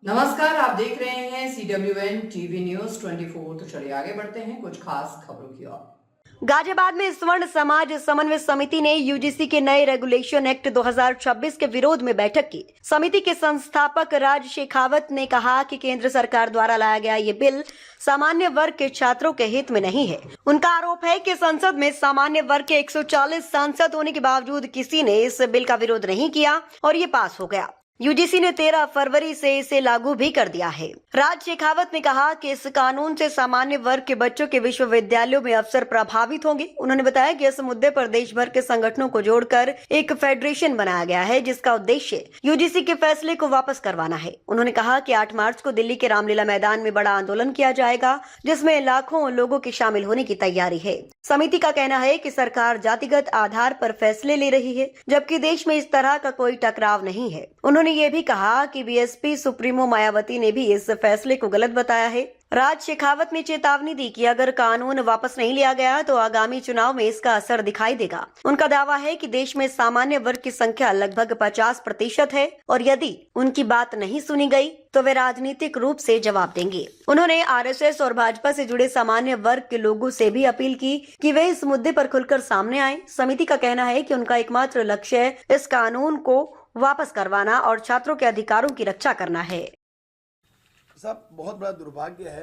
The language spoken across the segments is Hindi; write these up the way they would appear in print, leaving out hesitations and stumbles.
नमस्कार, आप देख रहे हैं CWN टीवी न्यूज 24। तो चलिए आगे बढ़ते हैं कुछ खास खबरों की ओर। गाजियाबाद में स्वर्ण समाज समन्वय समिति ने यूजीसी के नए रेगुलेशन एक्ट 2026 के विरोध में बैठक की। समिति के संस्थापक राज शेखावत ने कहा कि केंद्र सरकार द्वारा लाया गया ये बिल सामान्य वर्ग के छात्रों के हित में नहीं है। उनका आरोप है कि संसद में सामान्य वर्ग के 140 सांसद होने के बावजूद किसी ने इस बिल का विरोध नहीं किया और ये पास हो गया। यूजीसी ने 13 फरवरी से इसे लागू भी कर दिया है। राज शेखावत ने कहा कि इस कानून से सामान्य वर्ग के बच्चों के विश्वविद्यालयों में अवसर प्रभावित होंगे। उन्होंने बताया कि इस मुद्दे पर देश भर के संगठनों को जोड़कर एक फेडरेशन बनाया गया है, जिसका उद्देश्य यूजीसी के फैसले को वापस करवाना है। उन्होंने कहा कि 8 मार्च को दिल्ली के रामलीला मैदान में बड़ा आंदोलन किया जाएगा, जिसमें लाखों लोगों के शामिल होने की तैयारी है। समिति का कहना है कि सरकार जातिगत आधार पर फैसले ले रही है, जबकि देश में इस तरह का कोई टकराव नहीं है। उन्होंने ये भी कहा कि बीएसपी सुप्रीमो मायावती ने भी इस फैसले को गलत बताया है। राज शेखावत ने चेतावनी दी कि अगर कानून वापस नहीं लिया गया तो आगामी चुनाव में इसका असर दिखाई देगा। उनका दावा है कि देश में सामान्य वर्ग की संख्या लगभग 50% है और यदि उनकी बात नहीं सुनी गई तो वे राजनीतिक रूप से जवाब देंगे। उन्होंने आरएसएस और भाजपा से जुड़े सामान्य वर्ग के लोगों से भी अपील की कि वे इस मुद्दे पर खुलकर सामने आए। समिति का कहना है कि उनका एकमात्र लक्ष्य इस कानून को वापस करवाना और छात्रों के अधिकारों की रक्षा करना है। सब बहुत बड़ा दुर्भाग्य है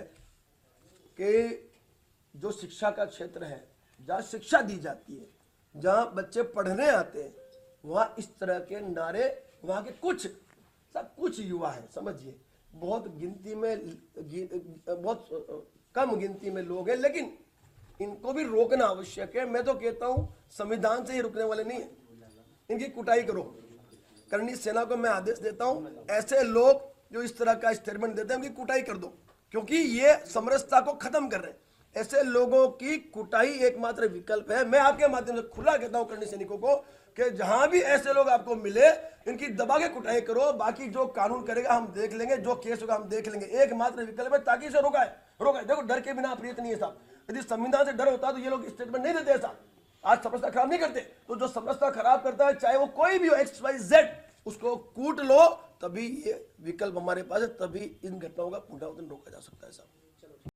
कि जो शिक्षा का क्षेत्र है, जहाँ शिक्षा दी जाती है, जहाँ बच्चे पढ़ने आते हैं, वहाँ इस तरह के नारे, वहाँ के कुछ युवा हैं, समझिए बहुत कम गिनती में लोग हैं, लेकिन इनको भी रोकना आवश्यक है। मैं तो कहता हूँ संविधान से ही रुकने वाले नहीं है, इनकी कुटाई करो। करणी सेना को मैं आदेश देता हूँ, ऐसे लोग जो इस तरह का स्टेटमेंट देते हैं उनकी कुटाई कर दो, क्योंकि ये समरसता को खत्म कर रहे हैं। ऐसे लोगों की कुटाई एकमात्र विकल्प है। मैं आपके माध्यम से खुला कहता हूँ करणी सैनिकों को कि जहां भी ऐसे लोग आपको मिले, इनकी दबा के कुटाई करो। बाकी जो कानून करेगा हम देख लेंगे, जो केस होगा हम देख लेंगे। एकमात्र विकल्प है ताकि इसे रोका है। देखो, डर के बिना प्रियत नहीं है साहब। यदि संविधान से डर होता तो ये लोग स्टेटमेंट नहीं देते साहब। आज समरसता खराब नहीं करते, तो जो समरसता खराब करता है, चाहे वो कोई भी हो, XYZ, उसको कूट लो, तभी ये विकल्प हमारे पास है, तभी इन घटनाओं का पुनरावृत्ति रोका जा सकता है साहब।